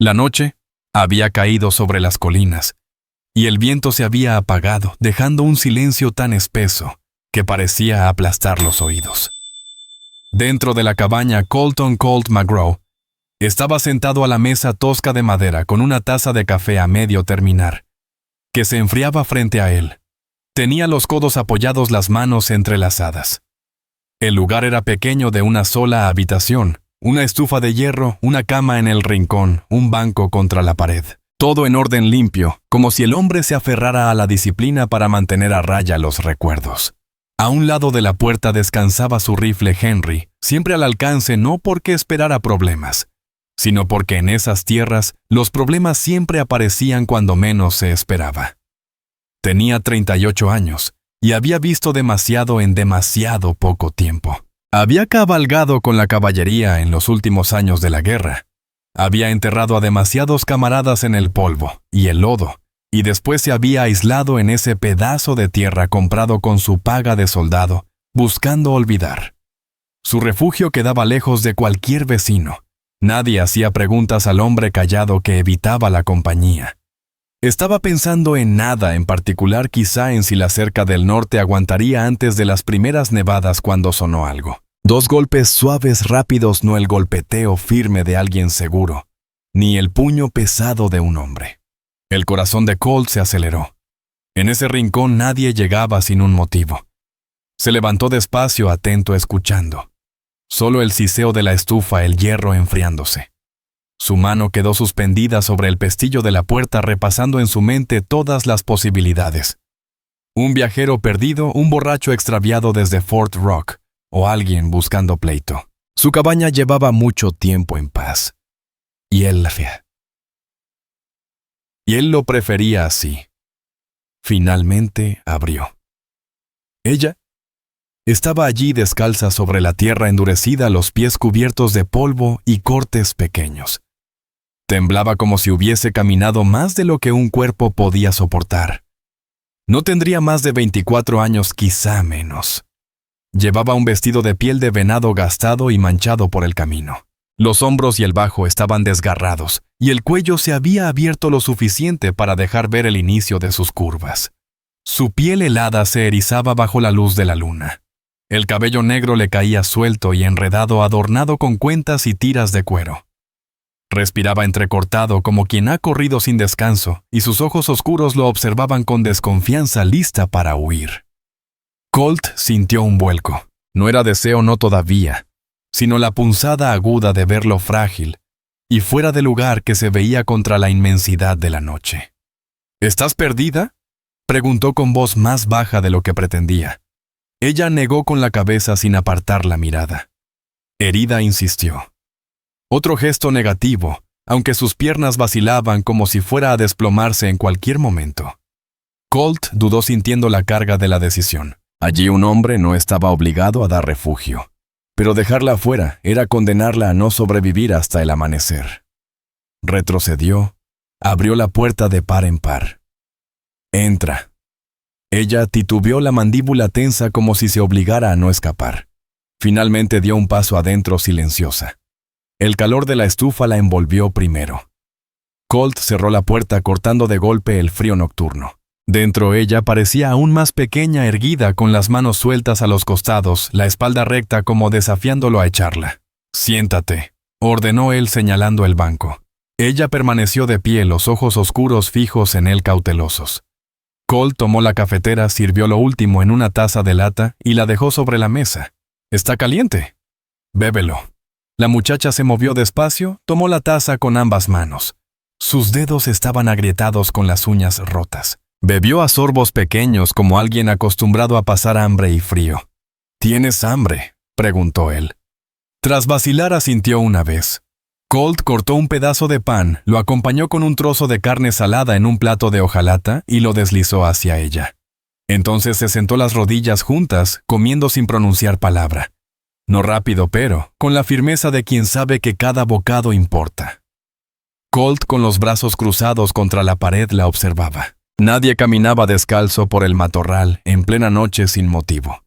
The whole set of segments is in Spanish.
La noche había caído sobre las colinas, y el viento se había apagado, dejando un silencio tan espeso que parecía aplastar los oídos. Dentro de la cabaña, Colton Colt McGraw estaba sentado a la mesa tosca de madera con una taza de café a medio terminar, que se enfriaba frente a él. Tenía los codos apoyados, las manos entrelazadas. El lugar era pequeño, de una sola habitación, una estufa de hierro, una cama en el rincón, un banco contra la pared. Todo en orden limpio, como si el hombre se aferrara a la disciplina para mantener a raya los recuerdos. A un lado de la puerta descansaba su rifle Henry, siempre al alcance, no porque esperara problemas, sino porque en esas tierras los problemas siempre aparecían cuando menos se esperaba. Tenía 38 años y había visto demasiado en demasiado poco tiempo. Había cabalgado con la caballería en los últimos años de la guerra. Había enterrado a demasiados camaradas en el polvo y el lodo, y después se había aislado en ese pedazo de tierra comprado con su paga de soldado, buscando olvidar. Su refugio quedaba lejos de cualquier vecino. Nadie hacía preguntas al hombre callado que evitaba la compañía. Estaba pensando en nada en particular, quizá en si la cerca del norte aguantaría antes de las primeras nevadas, cuando sonó algo. 2 golpes suaves, rápidos, no el golpeteo firme de alguien seguro, ni el puño pesado de un hombre. El corazón de Colt se aceleró. En ese rincón nadie llegaba sin un motivo. Se levantó despacio, atento, escuchando. Solo el siseo de la estufa, el hierro enfriándose. Su mano quedó suspendida sobre el pestillo de la puerta, repasando en su mente todas las posibilidades. Un viajero perdido, un borracho extraviado desde Fort Rock, o alguien buscando pleito. Su cabaña llevaba mucho tiempo en paz. Y él lo prefería así. Finalmente abrió. Ella estaba allí, descalza sobre la tierra endurecida, los pies cubiertos de polvo y cortes pequeños. Temblaba como si hubiese caminado más de lo que un cuerpo podía soportar. No tendría más de 24 años, quizá menos. Llevaba un vestido de piel de venado gastado y manchado por el camino. Los hombros y el bajo estaban desgarrados, y el cuello se había abierto lo suficiente para dejar ver el inicio de sus curvas. Su piel helada se erizaba bajo la luz de la luna. El cabello negro le caía suelto y enredado, adornado con cuentas y tiras de cuero. Respiraba entrecortado, como quien ha corrido sin descanso, y sus ojos oscuros lo observaban con desconfianza, lista para huir. Colt sintió un vuelco. No era deseo, no todavía, sino la punzada aguda de verlo frágil y fuera de lugar que se veía contra la inmensidad de la noche. ¿Estás perdida?, preguntó con voz más baja de lo que pretendía. Ella negó con la cabeza sin apartar la mirada. Herida, insistió. Otro gesto negativo, aunque sus piernas vacilaban como si fuera a desplomarse en cualquier momento. Colt dudó, sintiendo la carga de la decisión. Allí un hombre no estaba obligado a dar refugio, pero dejarla afuera era condenarla a no sobrevivir hasta el amanecer. Retrocedió, abrió la puerta de par en par. «Entra». Ella titubeó, la mandíbula tensa como si se obligara a no escapar. Finalmente dio un paso adentro, silenciosa. El calor de la estufa la envolvió primero. Colt cerró la puerta, cortando de golpe el frío nocturno. Dentro ella parecía aún más pequeña, erguida, con las manos sueltas a los costados, la espalda recta, como desafiándolo a echarla. «Siéntate», ordenó él, señalando el banco. Ella permaneció de pie, los ojos oscuros fijos en él, cautelosos. Colt tomó la cafetera, sirvió lo último en una taza de lata y la dejó sobre la mesa. «¿Está caliente?» «Bébelo». La muchacha se movió despacio, tomó la taza con ambas manos. Sus dedos estaban agrietados con las uñas rotas. Bebió a sorbos pequeños, como alguien acostumbrado a pasar hambre y frío. «¿Tienes hambre?», preguntó él. Tras vacilar, asintió una vez. Colt cortó un pedazo de pan, lo acompañó con un trozo de carne salada en un plato de hojalata y lo deslizó hacia ella. Entonces se sentó las rodillas juntas, comiendo sin pronunciar palabra. No rápido, pero con la firmeza de quien sabe que cada bocado importa. Colt, con los brazos cruzados contra la pared, la observaba. Nadie caminaba descalzo por el matorral en plena noche sin motivo.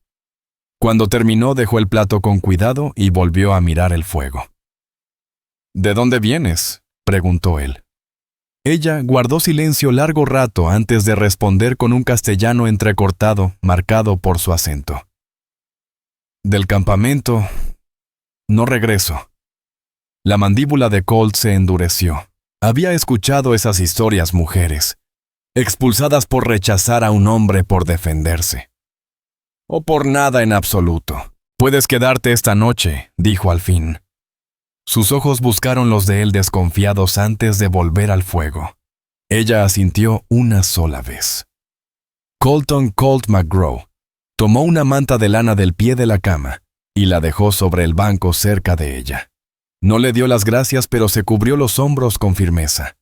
Cuando terminó, dejó el plato con cuidado y volvió a mirar el fuego. «¿De dónde vienes?», preguntó él. Ella guardó silencio largo rato antes de responder con un castellano entrecortado, marcado por su acento. Del campamento, no regreso. La mandíbula de Colt se endureció. Había escuchado esas historias, mujeres, expulsadas por rechazar a un hombre por defenderse. O por nada en absoluto. Puedes quedarte esta noche, dijo al fin. Sus ojos buscaron los de él desconfiados antes de volver al fuego. Ella asintió una sola vez. Colton Colt McGraw tomó una manta de lana del pie de la cama y la dejó sobre el banco cerca de ella. No le dio las gracias, pero se cubrió los hombros con firmeza.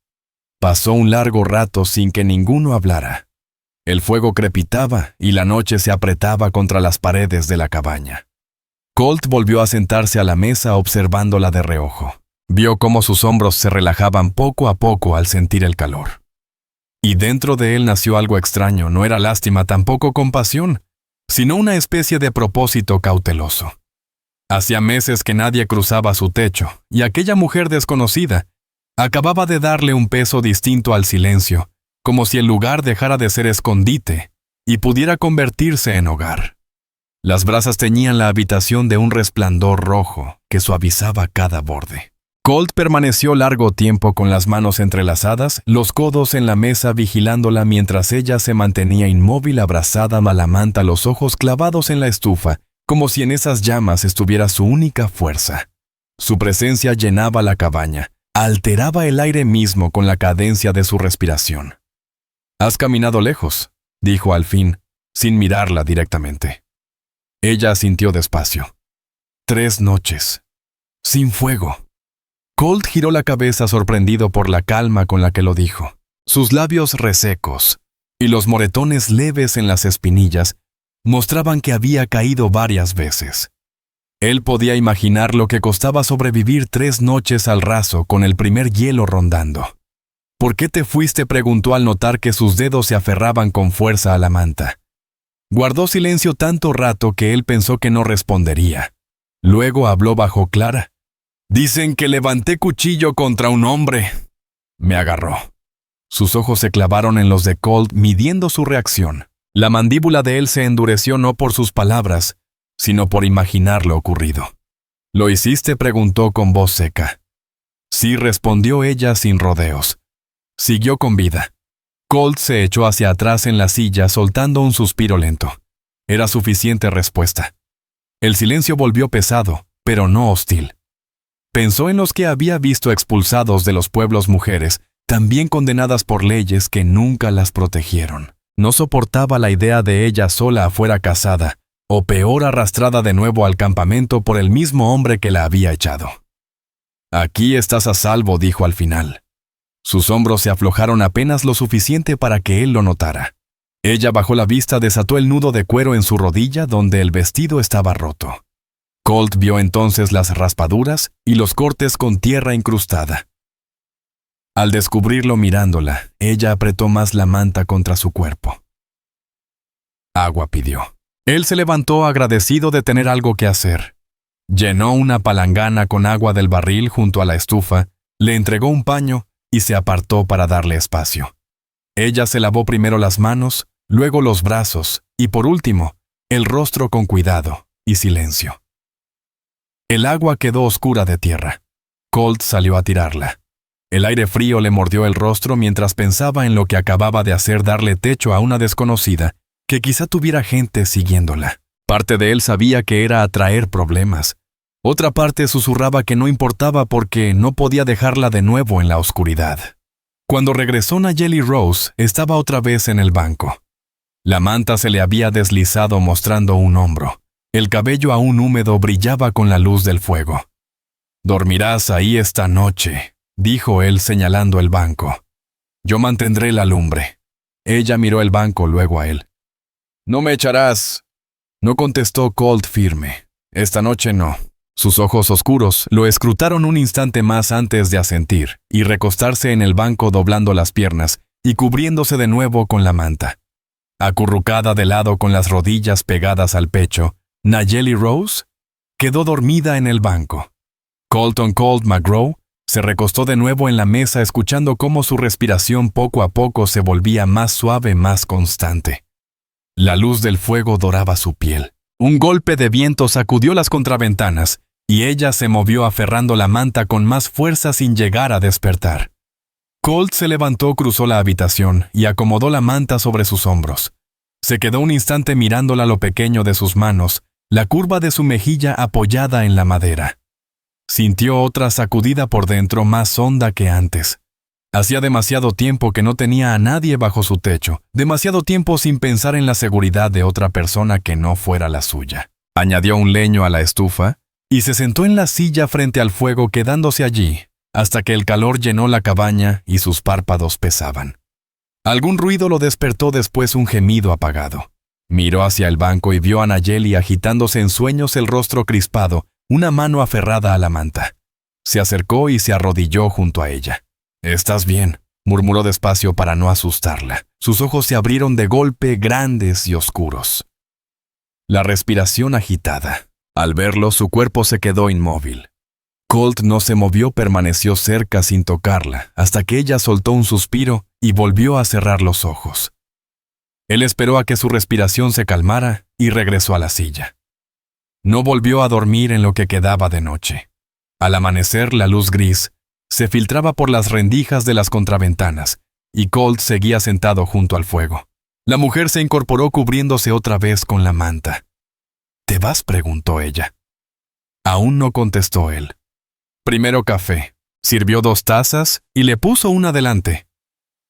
Pasó un largo rato sin que ninguno hablara. El fuego crepitaba y la noche se apretaba contra las paredes de la cabaña. Colt volvió a sentarse a la mesa observándola de reojo. Vio cómo sus hombros se relajaban poco a poco al sentir el calor. Y dentro de él nació algo extraño. No era lástima, tampoco compasión, sino una especie de propósito cauteloso. Hacía meses que nadie cruzaba su techo, y aquella mujer desconocida acababa de darle un peso distinto al silencio, como si el lugar dejara de ser escondite y pudiera convertirse en hogar. Las brasas teñían la habitación de un resplandor rojo que suavizaba cada borde. Colt permaneció largo tiempo con las manos entrelazadas, los codos en la mesa vigilándola mientras ella se mantenía inmóvil abrazada a la manta, los ojos clavados en la estufa, como si en esas llamas estuviera su única fuerza. Su presencia llenaba la cabaña, alteraba el aire mismo con la cadencia de su respiración. «Has caminado lejos», dijo al fin, sin mirarla directamente. Ella asintió despacio. 3 noches. Sin fuego. Colt giró la cabeza sorprendido por la calma con la que lo dijo. Sus labios resecos y los moretones leves en las espinillas mostraban que había caído varias veces. Él podía imaginar lo que costaba sobrevivir 3 noches al raso con el primer hielo rondando. «¿Por qué te fuiste?», preguntó al notar que sus dedos se aferraban con fuerza a la manta. Guardó silencio tanto rato que él pensó que no respondería. Luego habló bajo clara. «Dicen que levanté cuchillo contra un hombre. Me agarró». Sus ojos se clavaron en los de Colt midiendo su reacción. La mandíbula de él se endureció no por sus palabras, sino por imaginar lo ocurrido. «¿Lo hiciste?», preguntó con voz seca. «Sí», respondió ella sin rodeos. Siguió con vida. Colt se echó hacia atrás en la silla soltando un suspiro lento. Era suficiente respuesta. El silencio volvió pesado, pero no hostil. Pensó en los que había visto expulsados de los pueblos, mujeres, también condenadas por leyes que nunca las protegieron. No soportaba la idea de ella sola afuera casada, o peor arrastrada de nuevo al campamento por el mismo hombre que la había echado. «Aquí estás a salvo», dijo al final. Sus hombros se aflojaron apenas lo suficiente para que él lo notara. Ella bajó la vista, desató el nudo de cuero en su rodilla donde el vestido estaba roto. Colt vio entonces las raspaduras y los cortes con tierra incrustada. Al descubrirlo mirándola, ella apretó más la manta contra su cuerpo. Agua pidió. Él se levantó agradecido de tener algo que hacer. Llenó una palangana con agua del barril junto a la estufa, le entregó un paño y se apartó para darle espacio. Ella se lavó primero las manos, luego los brazos y por último, el rostro con cuidado y silencio. El agua quedó oscura de tierra. Colt salió a tirarla. El aire frío le mordió el rostro mientras pensaba en lo que acababa de hacer, darle techo a una desconocida que quizá tuviera gente siguiéndola. Parte de él sabía que era atraer problemas. Otra parte susurraba que no importaba porque no podía dejarla de nuevo en la oscuridad. Cuando regresó, Nayeli Rose estaba otra vez en el banco. La manta se le había deslizado mostrando un hombro. El cabello aún húmedo brillaba con la luz del fuego. «Dormirás ahí esta noche», dijo él señalando el banco. «Yo mantendré la lumbre». Ella miró el banco, luego a él. «¿No me echarás?», no contestó Colt firme. «Esta noche no». Sus ojos oscuros lo escrutaron un instante más antes de asentir y recostarse en el banco doblando las piernas y cubriéndose de nuevo con la manta. Acurrucada de lado con las rodillas pegadas al pecho, Nayeli Rose quedó dormida en el banco. Colton Colt McGraw Se recostó de nuevo en la mesa escuchando cómo su respiración poco a poco se volvía más suave, más constante. La luz del fuego doraba su piel. Un golpe de viento sacudió las contraventanas y ella se movió aferrando la manta con más fuerza sin llegar a despertar. Colt se levantó, cruzó la habitación y acomodó la manta sobre sus hombros. Se quedó un instante mirándola lo pequeño de sus manos, la curva de su mejilla apoyada en la madera. Sintió otra sacudida por dentro más honda que antes. Hacía demasiado tiempo que no tenía a nadie bajo su techo, demasiado tiempo sin pensar en la seguridad de otra persona que no fuera la suya. Añadió un leño a la estufa y se sentó en la silla frente al fuego, quedándose allí, hasta que el calor llenó la cabaña y sus párpados pesaban. Algún ruido lo despertó, después un gemido apagado. Miró hacia el banco y vio a Nayeli agitándose en sueños, el rostro crispado, una mano aferrada a la manta. Se acercó y se arrodilló junto a ella. «¿Estás bien?», murmuró despacio para no asustarla. Sus ojos se abrieron de golpe, grandes y oscuros. La respiración agitada. Al verlo, su cuerpo se quedó inmóvil. Colt no se movió, permaneció cerca sin tocarla, hasta que ella soltó un suspiro y volvió a cerrar los ojos. Él esperó a que su respiración se calmara y regresó a la silla. No volvió a dormir en lo que quedaba de noche. Al amanecer, la luz gris se filtraba por las rendijas de las contraventanas, y Colt seguía sentado junto al fuego. La mujer se incorporó cubriéndose otra vez con la manta. «¿Te vas?», preguntó ella. Aún no contestó él. Primero café. Sirvió 2 tazas y le puso una delante.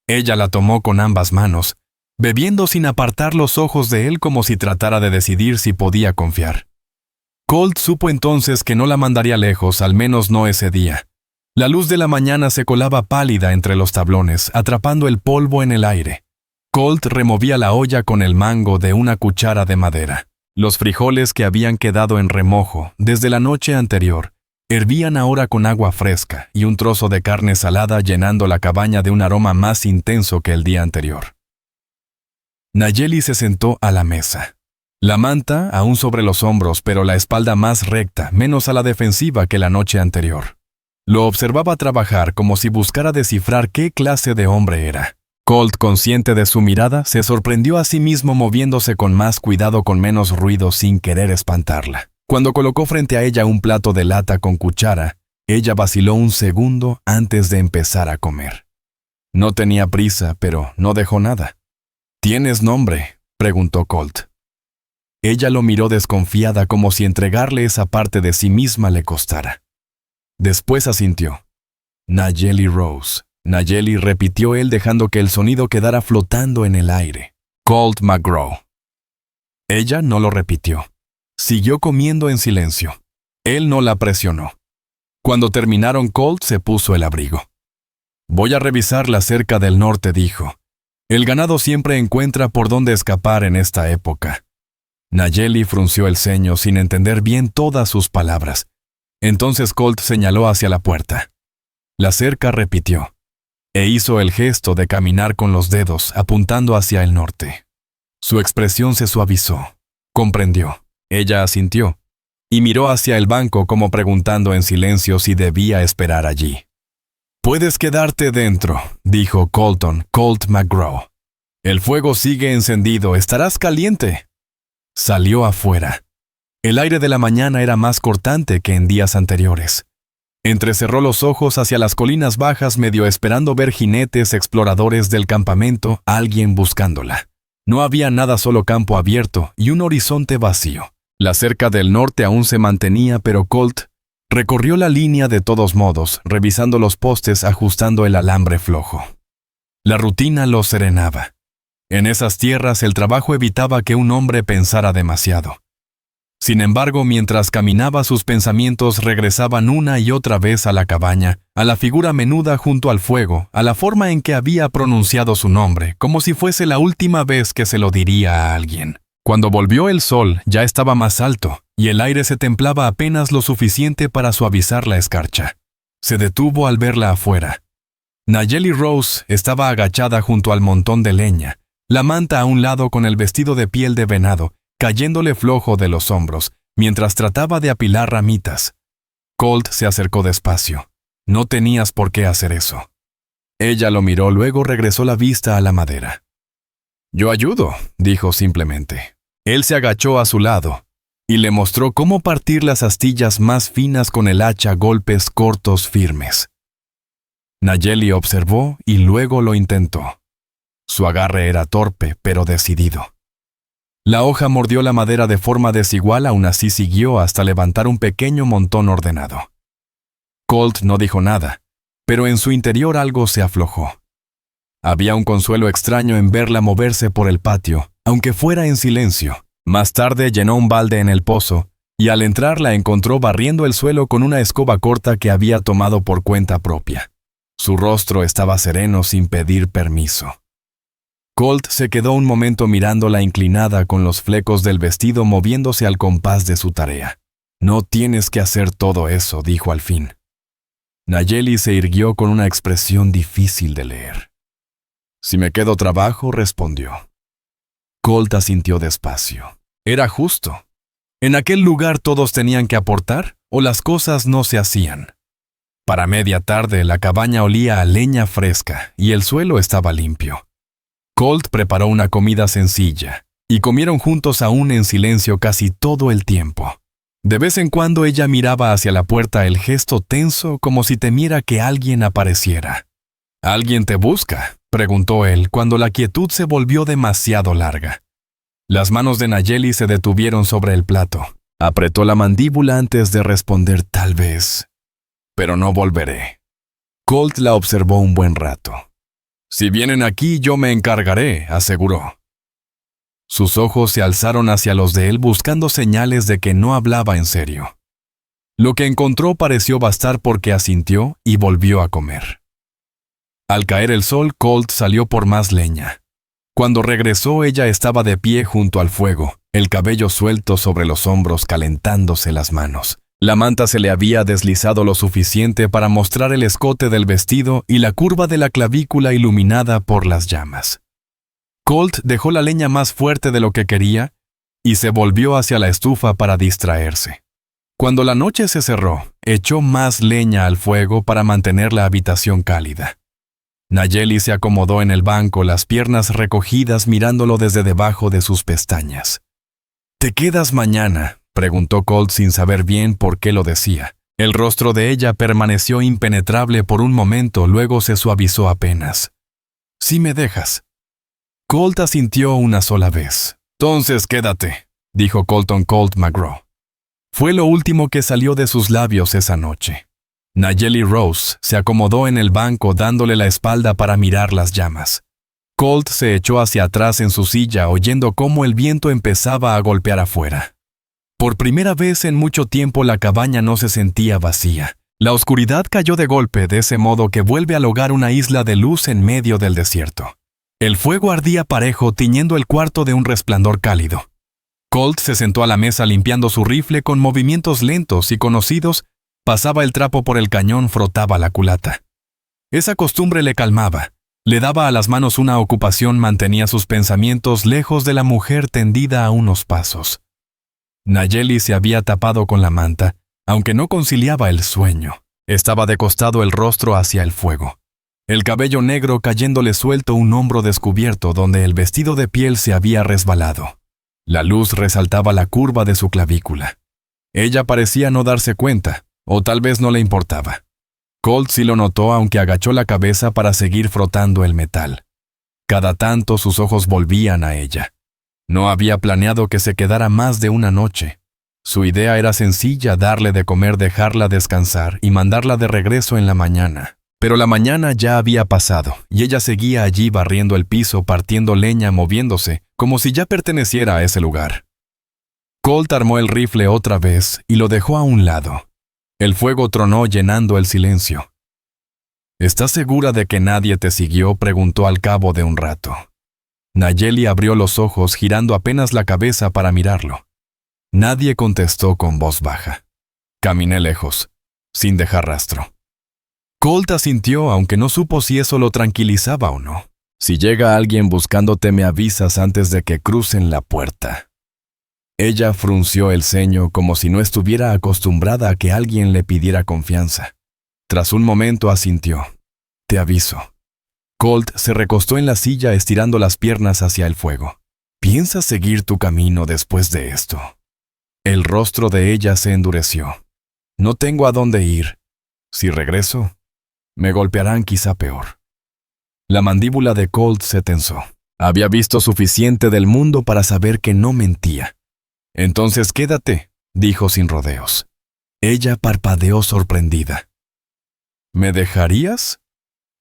Ella la tomó con ambas manos, bebiendo sin apartar los ojos de él, como si tratara de decidir si podía confiar. Colt supo entonces que no la mandaría lejos, al menos no ese día. La luz de la mañana se colaba pálida entre los tablones, atrapando el polvo en el aire. Colt removía la olla con el mango de una cuchara de madera. Los frijoles, que habían quedado en remojo desde la noche anterior, hervían ahora con agua fresca y un trozo de carne salada, llenando la cabaña de un aroma más intenso que el día anterior. Nayeli se sentó a la mesa. La manta aún sobre los hombros, pero la espalda más recta, menos a la defensiva que la noche anterior. Lo observaba trabajar como si buscara descifrar qué clase de hombre era. Colt, consciente de su mirada, se sorprendió a sí mismo, moviéndose con más cuidado, con menos ruido, sin querer espantarla. Cuando colocó frente a ella un plato de lata con cuchara, ella vaciló un segundo antes de empezar a comer. No tenía prisa, pero no dejó nada. «¿Tienes nombre?», preguntó Colt. Ella lo miró desconfiada, como si entregarle esa parte de sí misma le costara. Después asintió. «Nayeli Rose». «Nayeli», repitió él, dejando que el sonido quedara flotando en el aire. «Colt McGraw». Ella no lo repitió. Siguió comiendo en silencio. Él no la presionó. Cuando terminaron, Colt se puso el abrigo. «Voy a revisar la cerca del norte», dijo. «El ganado siempre encuentra por dónde escapar en esta época». Nayeli frunció el ceño sin entender bien todas sus palabras. Entonces Colt señaló hacia la puerta. La cerca, repitió, e hizo el gesto de caminar con los dedos apuntando hacia el norte. Su expresión se suavizó. Comprendió. Ella asintió y miró hacia el banco, como preguntando en silencio si debía esperar allí. «Puedes quedarte dentro», dijo Colt McGraw. «El fuego sigue encendido, estarás caliente». Salió afuera. El aire de la mañana era más cortante que en días anteriores. Entrecerró los ojos hacia las colinas bajas, medio esperando ver jinetes exploradores del campamento, alguien buscándola. No había nada, solo campo abierto y un horizonte vacío. La cerca del norte aún se mantenía, pero Colt recorrió la línea de todos modos, revisando los postes, ajustando el alambre flojo. La rutina lo serenaba. En esas tierras el trabajo evitaba que un hombre pensara demasiado. Sin embargo, mientras caminaba, sus pensamientos regresaban una y otra vez a la cabaña, a la figura menuda junto al fuego, a la forma en que había pronunciado su nombre, como si fuese la última vez que se lo diría a alguien. Cuando volvió el sol, ya estaba más alto, y el aire se templaba apenas lo suficiente para suavizar la escarcha. Se detuvo al verla afuera. Nayeli Rose estaba agachada junto al montón de leña, la manta a un lado con el vestido de piel de venado, cayéndole flojo de los hombros, mientras trataba de apilar ramitas. Colt se acercó despacio. No tenías por qué hacer eso. Ella lo miró, luego regresó la vista a la madera. Yo ayudo, dijo simplemente. Él se agachó a su lado y le mostró cómo partir las astillas más finas con el hacha a golpes cortos firmes. Nayeli observó y luego lo intentó. Su agarre era torpe, pero decidido. La hoja mordió la madera de forma desigual, aún así siguió hasta levantar un pequeño montón ordenado. Colt no dijo nada, pero en su interior algo se aflojó. Había un consuelo extraño en verla moverse por el patio, aunque fuera en silencio. Más tarde llenó un balde en el pozo, y al entrar la encontró barriendo el suelo con una escoba corta que había tomado por cuenta propia. Su rostro estaba sereno sin pedir permiso. Colt se quedó un momento mirándola inclinada con los flecos del vestido moviéndose al compás de su tarea. No tienes que hacer todo eso, dijo al fin. Nayeli se irguió con una expresión difícil de leer. Si me quedo trabajo, respondió. Colt asintió despacio. Era justo. ¿En aquel lugar todos tenían que aportar o las cosas no se hacían? Para media tarde la cabaña olía a leña fresca y el suelo estaba limpio. Colt preparó una comida sencilla y comieron juntos aún en silencio casi todo el tiempo. De vez en cuando ella miraba hacia la puerta, el gesto tenso como si temiera que alguien apareciera. ¿Alguien te busca?, preguntó él cuando la quietud se volvió demasiado larga. Las manos de Nayeli se detuvieron sobre el plato. Apretó la mandíbula antes de responder tal vez. Pero no volveré. Colt la observó un buen rato. Si vienen aquí, yo me encargaré, aseguró. Sus ojos se alzaron hacia los de él buscando señales de que no hablaba en serio. Lo que encontró pareció bastar porque asintió y volvió a comer. Al caer el sol, Colt salió por más leña. Cuando regresó, ella estaba de pie junto al fuego, el cabello suelto sobre los hombros calentándose las manos. La manta se le había deslizado lo suficiente para mostrar el escote del vestido y la curva de la clavícula iluminada por las llamas. Colt dejó la leña más fuerte de lo que quería y se volvió hacia la estufa para distraerse. Cuando la noche se cerró, echó más leña al fuego para mantener la habitación cálida. Nayeli se acomodó en el banco, las piernas recogidas, mirándolo desde debajo de sus pestañas. ¿Te quedas mañana?, preguntó Colt sin saber bien por qué lo decía. El rostro de ella permaneció impenetrable por un momento, luego se suavizó apenas. «Sí me dejas». Colt asintió una sola vez. «Entonces quédate», dijo Colton Colt McGraw. Fue lo último que salió de sus labios esa noche. Nayeli Rose se acomodó en el banco dándole la espalda para mirar las llamas. Colt se echó hacia atrás en su silla oyendo cómo el viento empezaba a golpear afuera. Por primera vez en mucho tiempo la cabaña no se sentía vacía. La oscuridad cayó de golpe, de ese modo que vuelve al hogar una isla de luz en medio del desierto. El fuego ardía parejo, tiñendo el cuarto de un resplandor cálido. Colt se sentó a la mesa limpiando su rifle con movimientos lentos y conocidos. Pasaba el trapo por el cañón, frotaba la culata. Esa costumbre le calmaba, le daba a las manos una ocupación, mantenía sus pensamientos lejos de la mujer tendida a unos pasos. Nayeli se había tapado con la manta, aunque no conciliaba el sueño. Estaba de costado, el rostro hacia el fuego. El cabello negro cayéndole suelto, un hombro descubierto donde el vestido de piel se había resbalado. La luz resaltaba la curva de su clavícula. Ella parecía no darse cuenta, o tal vez no le importaba. Colt sí lo notó, aunque agachó la cabeza para seguir frotando el metal. Cada tanto sus ojos volvían a ella. No había planeado que se quedara más de una noche. Su idea era sencilla: darle de comer, dejarla descansar y mandarla de regreso en la mañana. Pero la mañana ya había pasado, y ella seguía allí barriendo el piso, partiendo leña, moviéndose, como si ya perteneciera a ese lugar. Colt armó el rifle otra vez y lo dejó a un lado. El fuego tronó llenando el silencio. ¿Estás segura de que nadie te siguió?, preguntó al cabo de un rato. Nayeli abrió los ojos, girando apenas la cabeza para mirarlo. Nadie contestó con voz baja. Caminé lejos, sin dejar rastro. Colt asintió, aunque no supo si eso lo tranquilizaba o no. Si llega alguien buscándote, me avisas antes de que crucen la puerta. Ella frunció el ceño como si no estuviera acostumbrada a que alguien le pidiera confianza. Tras un momento asintió. Te aviso. Colt se recostó en la silla estirando las piernas hacia el fuego. ¿Piensas seguir tu camino después de esto? El rostro de ella se endureció. No tengo a dónde ir. Si regreso, me golpearán quizá peor. La mandíbula de Colt se tensó. Había visto suficiente del mundo para saber que no mentía. Entonces quédate, dijo sin rodeos. Ella parpadeó sorprendida. ¿Me dejarías?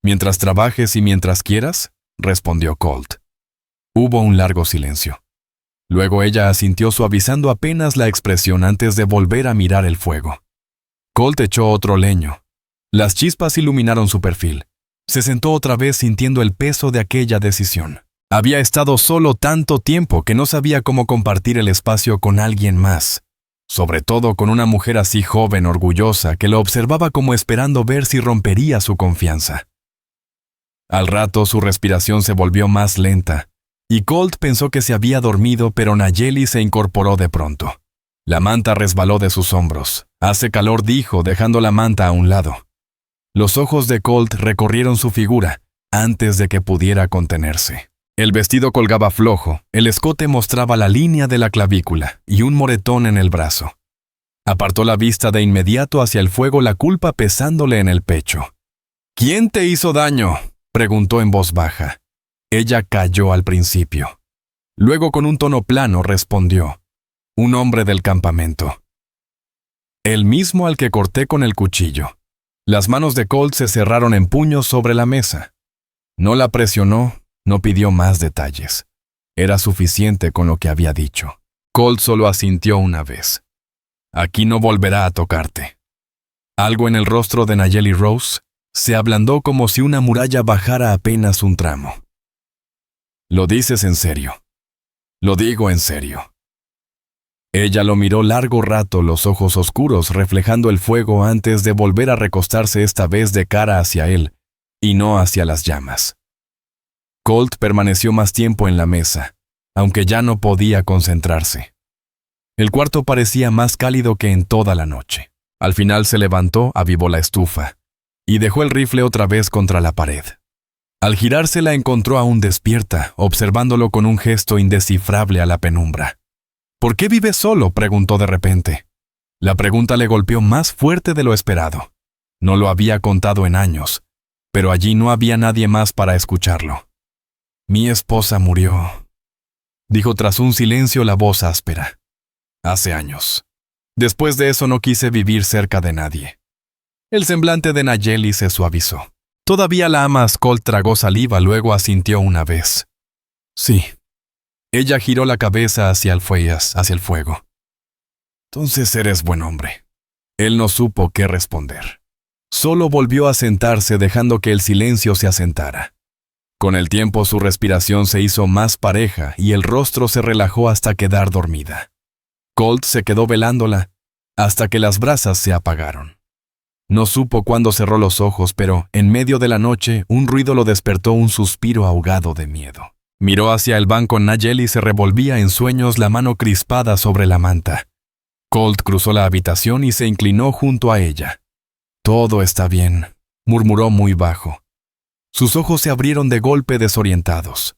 Mientras trabajes y mientras quieras, respondió Colt. Hubo un largo silencio. Luego ella asintió suavizando apenas la expresión antes de volver a mirar el fuego. Colt echó otro leño. Las chispas iluminaron su perfil. Se sentó otra vez sintiendo el peso de aquella decisión. Había estado solo tanto tiempo que no sabía cómo compartir el espacio con alguien más. Sobre todo con una mujer así joven, orgullosa, que lo observaba como esperando ver si rompería su confianza. Al rato su respiración se volvió más lenta, y Colt pensó que se había dormido, pero Nayeli se incorporó de pronto. La manta resbaló de sus hombros. Hace calor, dijo, dejando la manta a un lado. Los ojos de Colt recorrieron su figura antes de que pudiera contenerse. El vestido colgaba flojo, el escote mostraba la línea de la clavícula y un moretón en el brazo. Apartó la vista de inmediato hacia el fuego, la culpa pesándole en el pecho. ¿Quién te hizo daño?, preguntó en voz baja. Ella calló al principio. Luego, con un tono plano, respondió: un hombre del campamento. El mismo al que corté con el cuchillo. Las manos de Colt se cerraron en puños sobre la mesa. No la presionó, no pidió más detalles. Era suficiente con lo que había dicho. Colt solo asintió una vez. Aquí no volverá a tocarte. Algo en el rostro de Nayeli Rose se ablandó como si una muralla bajara apenas un tramo. ¿Lo dices en serio? Lo digo en serio. Ella lo miró largo rato, los ojos oscuros reflejando el fuego antes de volver a recostarse, esta vez de cara hacia él, y no hacia las llamas. Colt permaneció más tiempo en la mesa, aunque ya no podía concentrarse. El cuarto parecía más cálido que en toda la noche. Al final se levantó, avivó la estufa, y dejó el rifle otra vez contra la pared. Al girarse la encontró aún despierta, observándolo con un gesto indescifrable a la penumbra. ¿Por qué vive solo?, preguntó de repente. La pregunta le golpeó más fuerte de lo esperado. No lo había contado en años, pero allí no había nadie más para escucharlo. Mi esposa murió, dijo tras un silencio la voz áspera. Hace años. Después de eso no quise vivir cerca de nadie. El semblante de Nayeli se suavizó. ¿Todavía la amas?, Colt tragó saliva, luego asintió una vez. Sí. Ella giró la cabeza hacia el fuego. Entonces eres buen hombre. Él no supo qué responder. Solo volvió a sentarse, dejando que el silencio se asentara. Con el tiempo su respiración se hizo más pareja y el rostro se relajó hasta quedar dormida. Colt se quedó velándola hasta que las brasas se apagaron. No supo cuándo cerró los ojos, pero en medio de la noche un ruido lo despertó, un suspiro ahogado de miedo. Miró hacia el banco. Nayeli se revolvía en sueños, la mano crispada sobre la manta. Colt cruzó la habitación y se inclinó junto a ella. Todo está bien, murmuró muy bajo. Sus ojos se abrieron de golpe, desorientados.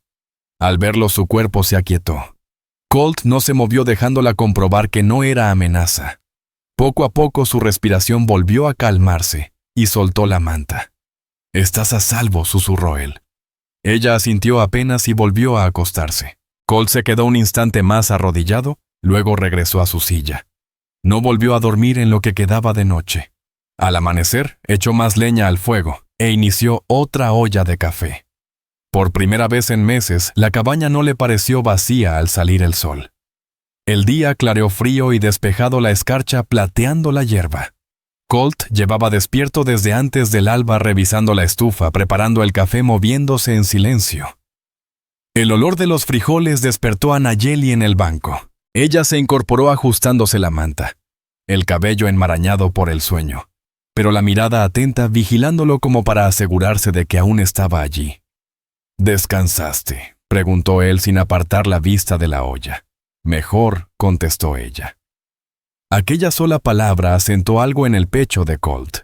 Al verlo su cuerpo se aquietó. Colt no se movió, dejándola comprobar que no era amenaza. Poco a poco su respiración volvió a calmarse y soltó la manta. «Estás a salvo», susurró él. Ella asintió apenas y volvió a acostarse. Colt se quedó un instante más arrodillado, luego regresó a su silla. No volvió a dormir en lo que quedaba de noche. Al amanecer, echó más leña al fuego e inició otra olla de café. Por primera vez en meses, la cabaña no le pareció vacía al salir el sol. El día clareó frío y despejado, la escarcha plateando la hierba. Colt llevaba despierto desde antes del alba, revisando la estufa, preparando el café, moviéndose en silencio. El olor de los frijoles despertó a Nayeli en el banco. Ella se incorporó ajustándose la manta, el cabello enmarañado por el sueño, pero la mirada atenta, vigilándolo como para asegurarse de que aún estaba allí. «¿Descansaste?», preguntó él sin apartar la vista de la olla. «Mejor», contestó ella. Aquella sola palabra asentó algo en el pecho de Colt.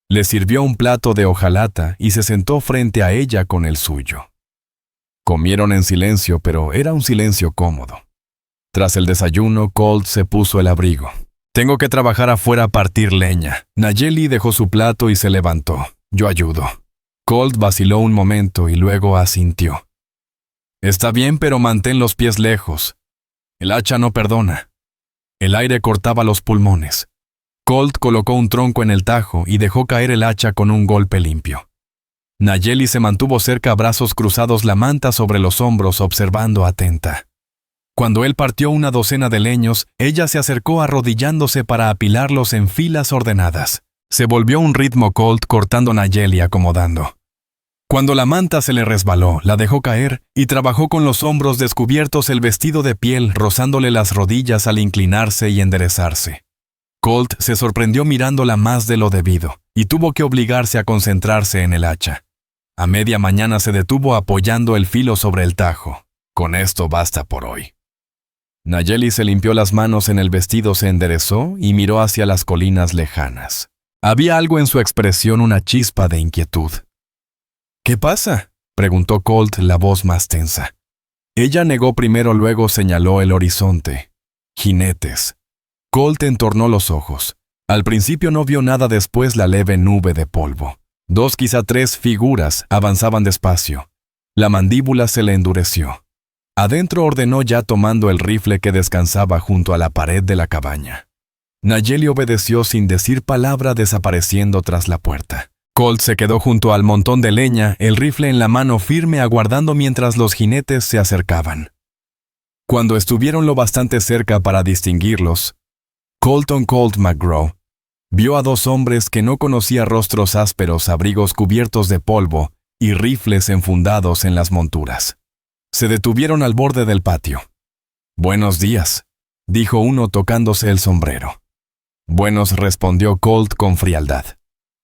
Le sirvió un plato de hojalata y se sentó frente a ella con el suyo. Comieron en silencio, pero era un silencio cómodo. Tras el desayuno, Colt se puso el abrigo. «Tengo que trabajar afuera a partir leña». Nayeli dejó su plato y se levantó. «Yo ayudo». Colt vaciló un momento y luego asintió. «Está bien, pero mantén los pies lejos. El hacha no perdona». El aire cortaba los pulmones. Colt colocó un tronco en el tajo y dejó caer el hacha con un golpe limpio. Nayeli se mantuvo cerca a brazos cruzados, la manta sobre los hombros, observando atenta. Cuando él partió una docena de leños, ella se acercó arrodillándose para apilarlos en filas ordenadas. Se volvió un ritmo Colt cortando a Nayeli acomodando. Cuando la manta se le resbaló, la dejó caer y trabajó con los hombros descubiertos, el vestido de piel rozándole las rodillas al inclinarse y enderezarse. Colt se sorprendió mirándola más de lo debido y tuvo que obligarse a concentrarse en el hacha. A media mañana se detuvo apoyando el filo sobre el tajo. «Con esto basta por hoy». Nayeli se limpió las manos en el vestido, se enderezó y miró hacia las colinas lejanas. Había algo en su expresión, una chispa de inquietud. «¿Qué pasa?», preguntó Colt, la voz más tensa. Ella negó primero, luego señaló el horizonte. «Jinetes». Colt entornó los ojos. Al principio no vio nada, después la leve nube de polvo. 2, quizá 3 figuras avanzaban despacio. La mandíbula se le endureció. Adentro ordenó, ya tomando el rifle que descansaba junto a la pared de la cabaña. Nayeli obedeció sin decir palabra, desapareciendo tras la puerta. Colt se quedó junto al montón de leña, el rifle en la mano, firme, aguardando mientras los jinetes se acercaban. Cuando estuvieron lo bastante cerca para distinguirlos, Colton Colt McGraw vio a 2 hombres que no conocía, rostros ásperos, abrigos cubiertos de polvo y rifles enfundados en las monturas. Se detuvieron al borde del patio. «Buenos días», dijo uno tocándose el sombrero. «Buenos», respondió Colt con frialdad.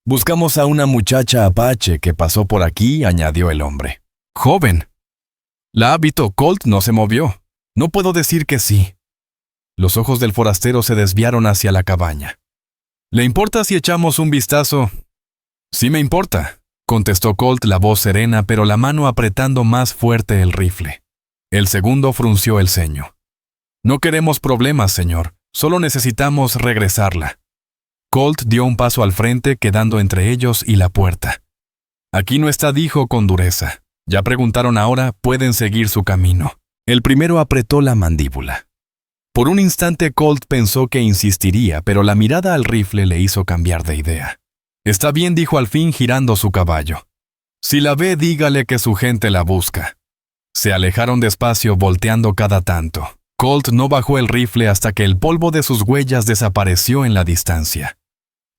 «Buscamos a una muchacha apache que pasó por aquí», añadió el hombre. «Joven». «La ha visto». Colt no se movió. «No puedo decir que sí». Los ojos del forastero se desviaron hacia la cabaña. «¿Le importa si echamos un vistazo?» «Sí me importa», contestó Colt, la voz serena, pero la mano apretando más fuerte el rifle. El segundo frunció el ceño. «No queremos problemas, señor. Solo necesitamos regresarla». Colt dio un paso al frente, quedando entre ellos y la puerta. «Aquí no está», dijo con dureza. «Ya preguntaron, ahora pueden seguir su camino». El primero apretó la mandíbula. Por un instante Colt pensó que insistiría, pero la mirada al rifle le hizo cambiar de idea. «Está bien», dijo al fin, girando su caballo. «Si la ve, dígale que su gente la busca». Se alejaron despacio, volteando cada tanto. Colt no bajó el rifle hasta que el polvo de sus huellas desapareció en la distancia.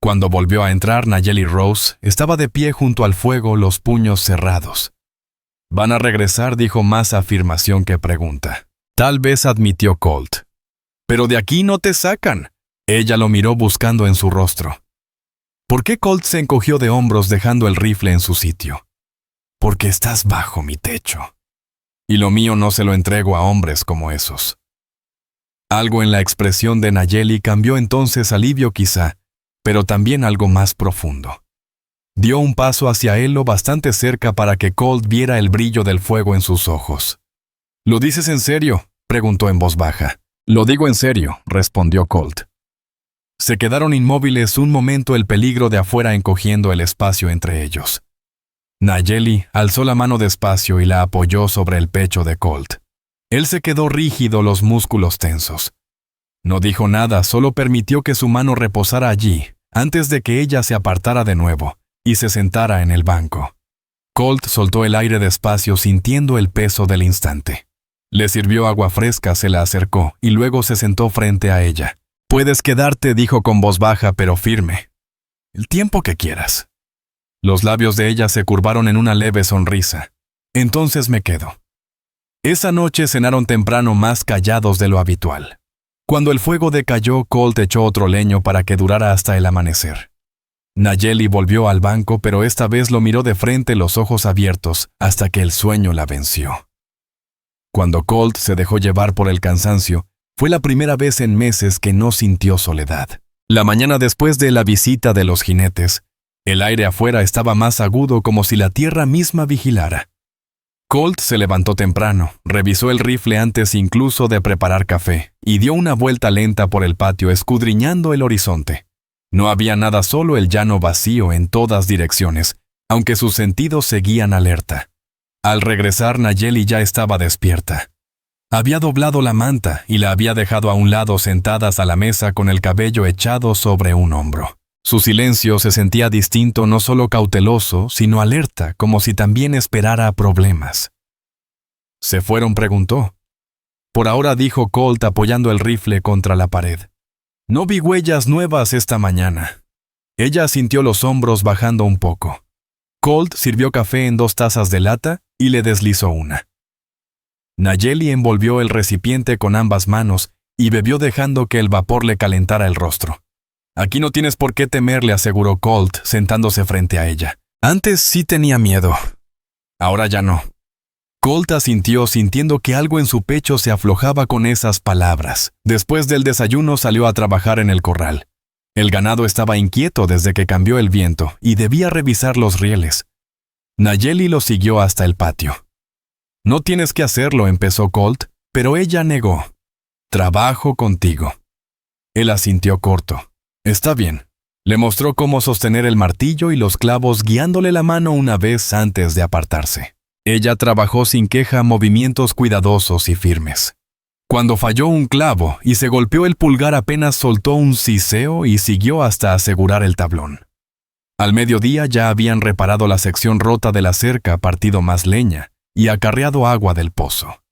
Cuando volvió a entrar, Nayeli Rose estaba de pie junto al fuego, los puños cerrados. «¿Van a regresar?», dijo, más afirmación que pregunta. «Tal vez», admitió Colt. «Pero de aquí no te sacan». Ella lo miró buscando en su rostro. ¿Por qué? Colt se encogió de hombros, dejando el rifle en su sitio. «Porque estás bajo mi techo. Y lo mío no se lo entrego a hombres como esos». Algo en la expresión de Nayeli cambió entonces, alivio quizá, pero también algo más profundo. Dio un paso hacia él, lo bastante cerca para que Colt viera el brillo del fuego en sus ojos. «¿Lo dices en serio?», preguntó en voz baja. «Lo digo en serio», respondió Colt. Se quedaron inmóviles un momento, el peligro de afuera encogiendo el espacio entre ellos. Nayeli alzó la mano despacio y la apoyó sobre el pecho de Colt. Él se quedó rígido, los músculos tensos. No dijo nada, solo permitió que su mano reposara allí, antes de que ella se apartara de nuevo y se sentara en el banco. Colt soltó el aire despacio, sintiendo el peso del instante. Le sirvió agua fresca, se la acercó y luego se sentó frente a ella. «Puedes quedarte», dijo con voz baja pero firme. «El tiempo que quieras». Los labios de ella se curvaron en una leve sonrisa. «Entonces me quedo». Esa noche cenaron temprano, más callados de lo habitual. Cuando el fuego decayó, Colt echó otro leño para que durara hasta el amanecer. Nayeli volvió al banco, pero esta vez lo miró de frente, los ojos abiertos, hasta que el sueño la venció. Cuando Colt se dejó llevar por el cansancio, fue la primera vez en meses que no sintió soledad. La mañana después de la visita de los jinetes, El aire afuera estaba más agudo, como si la tierra misma vigilara. Colt se levantó temprano, revisó el rifle antes incluso de preparar café, y dio una vuelta lenta por el patio escudriñando el horizonte. No había nada, solo el llano vacío en todas direcciones, aunque sus sentidos seguían alerta. Al regresar, Nayeli ya estaba despierta. Había doblado la manta y la había dejado a un lado, sentadas a la mesa con el cabello echado sobre un hombro. Su silencio se sentía distinto, no solo cauteloso, sino alerta, como si también esperara problemas. ¿Se fueron?, preguntó. Por ahora, dijo Colt apoyando el rifle contra la pared. No vi huellas nuevas esta mañana. Ella asintió, los hombros bajando un poco. Colt sirvió café en 2 tazas de lata y le deslizó una. Nayeli envolvió el recipiente con ambas manos y bebió, dejando que el vapor le calentara el rostro. Aquí no tienes por qué temer, le aseguró Colt, sentándose frente a ella. Antes sí tenía miedo. Ahora ya no. Colt asintió, sintiendo que algo en su pecho se aflojaba con esas palabras. Después del desayuno salió a trabajar en el corral. El ganado estaba inquieto desde que cambió el viento y debía revisar los rieles. Nayeli lo siguió hasta el patio. No tienes que hacerlo, empezó Colt, pero ella negó. Trabajo contigo. Él asintió corto. Está bien. Le mostró cómo sostener el martillo y los clavos, guiándole la mano una vez antes de apartarse. Ella trabajó sin queja, movimientos cuidadosos y firmes. Cuando falló un clavo y se golpeó el pulgar, apenas soltó un siseo y siguió hasta asegurar el tablón. Al mediodía ya habían reparado la sección rota de la cerca, partido más leña y acarreado agua del pozo.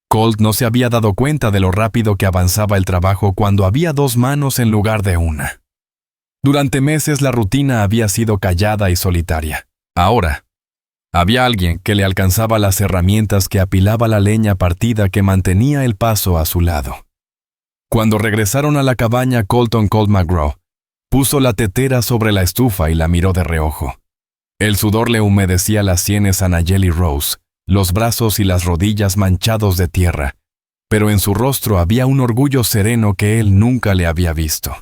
Colt no se había dado cuenta de lo rápido que avanzaba el trabajo cuando había 2 manos en lugar de una. Durante meses la rutina había sido callada y solitaria. Ahora, había alguien que le alcanzaba las herramientas, que apilaba la leña partida, que mantenía el paso a su lado. Cuando regresaron a la cabaña, Colt McGraw puso la tetera sobre la estufa y la miró de reojo. El sudor le humedecía las sienes a Nayeli Rose, los brazos y las rodillas manchados de tierra, pero en su rostro había un orgullo sereno que él nunca le había visto.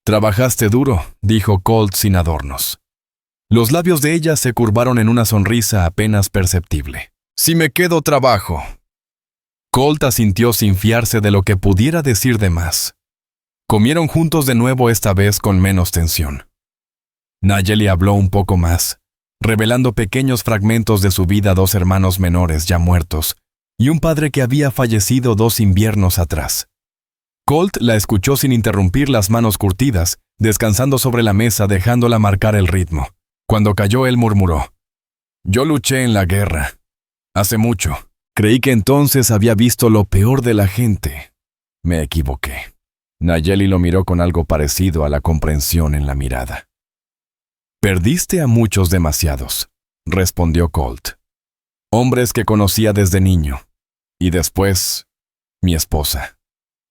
«Trabajaste duro», dijo Colt sin adornos. Los labios de ella se curvaron en una sonrisa apenas perceptible. «Si me quedo, trabajo». Colt asintió sin fiarse de lo que pudiera decir de más. Comieron juntos de nuevo, esta vez con menos tensión. Nayeli habló un poco más, revelando pequeños fragmentos de su vida: 2 hermanos menores ya muertos y un padre que había fallecido 2 inviernos atrás. Colt la escuchó sin interrumpir, las manos curtidas, descansando sobre la mesa, dejándola marcar el ritmo. Cuando calló, él murmuró: «Yo luché en la guerra. Hace mucho. Creí que entonces había visto lo peor de la gente. Me equivoqué». Nayeli lo miró con algo parecido a la comprensión en la mirada. «Perdiste a muchos, demasiados», respondió Colt. «Hombres que conocía desde niño. Y después, mi esposa.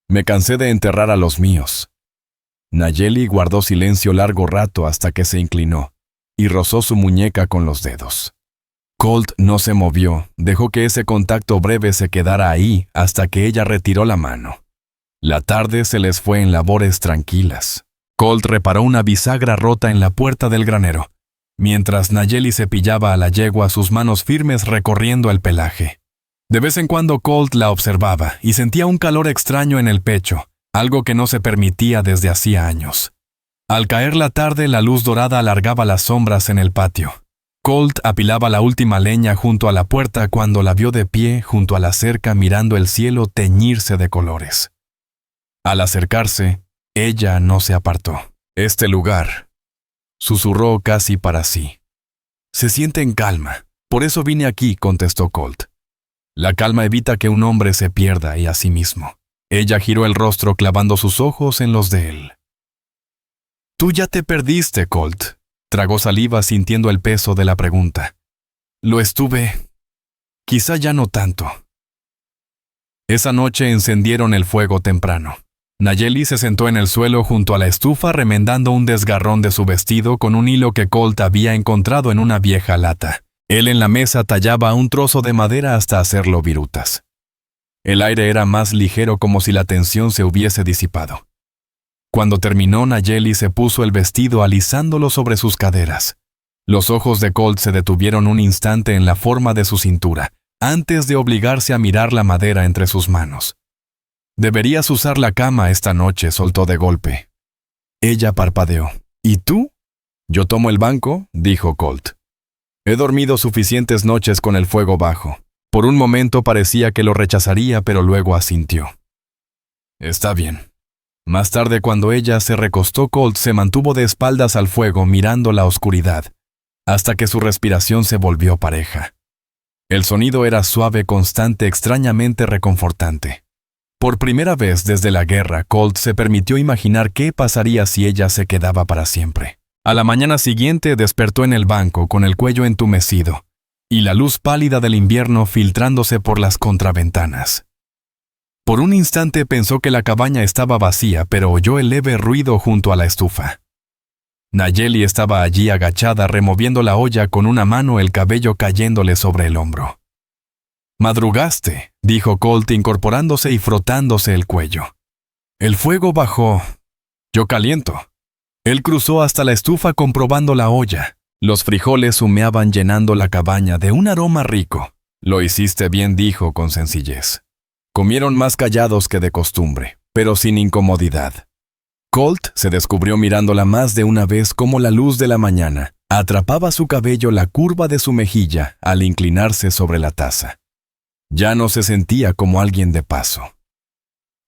Me cansé de enterrar a los míos». Nayeli guardó silencio largo rato hasta que se inclinó y rozó su muñeca con los dedos. Colt no se movió, dejó que ese contacto breve se quedara ahí hasta que ella retiró la mano. La tarde se les fue en labores tranquilas. Colt reparó una bisagra rota en la puerta del granero, mientras Nayeli cepillaba a la yegua, sus manos firmes recorriendo el pelaje. De vez en cuando Colt la observaba y sentía un calor extraño en el pecho, algo que no se permitía desde hacía años. Al caer la tarde, la luz dorada alargaba las sombras en el patio. Colt apilaba la última leña junto a la puerta cuando la vio de pie junto a la cerca, mirando el cielo teñirse de colores. Al acercarse, ella no se apartó. «Este lugar», susurró casi para sí. «Se siente en calma. Por eso vine aquí», contestó Colt. «La calma evita que un hombre se pierda y a sí mismo». Ella giró el rostro, clavando sus ojos en los de él. «Tú ya te perdiste, Colt», tragó saliva sintiendo el peso de la pregunta. «Lo estuve. Quizá ya no tanto». Esa noche encendieron el fuego temprano. Nayeli se sentó en el suelo junto a la estufa, remendando un desgarrón de su vestido con un hilo que Colt había encontrado en una vieja lata. Él en la mesa tallaba un trozo de madera hasta hacerlo virutas. El aire era más ligero, como si la tensión se hubiese disipado. Cuando terminó, Nayeli se puso el vestido alisándolo sobre sus caderas. Los ojos de Colt se detuvieron un instante en la forma de su cintura, antes de obligarse a mirar la madera entre sus manos. «Deberías usar la cama esta noche», soltó de golpe. Ella parpadeó. «¿Y tú?» «Yo tomo el banco», dijo Colt. «He dormido suficientes noches con el fuego bajo». Por un momento parecía que lo rechazaría, pero luego asintió. «Está bien». Más tarde, cuando ella se recostó, Colt se mantuvo de espaldas al fuego mirando la oscuridad, hasta que su respiración se volvió pareja. El sonido era suave, constante, extrañamente reconfortante. Por primera vez desde la guerra, Colt se permitió imaginar qué pasaría si ella se quedaba para siempre. A la mañana siguiente despertó en el banco con el cuello entumecido y la luz pálida del invierno filtrándose por las contraventanas. Por un instante pensó que la cabaña estaba vacía, pero oyó el leve ruido junto a la estufa. Nayeli estaba allí agachada removiendo la olla con una mano, el cabello cayéndole sobre el hombro. «Madrugaste», dijo Colt incorporándose y frotándose el cuello. «El fuego bajó. Yo caliento». Él cruzó hasta la estufa comprobando la olla. Los frijoles humeaban llenando la cabaña de un aroma rico. «Lo hiciste bien», dijo con sencillez. Comieron más callados que de costumbre, pero sin incomodidad. Colt se descubrió mirándola más de una vez cómo la luz de la mañana atrapaba su cabello, la curva de su mejilla, al inclinarse sobre la taza. Ya no se sentía como alguien de paso.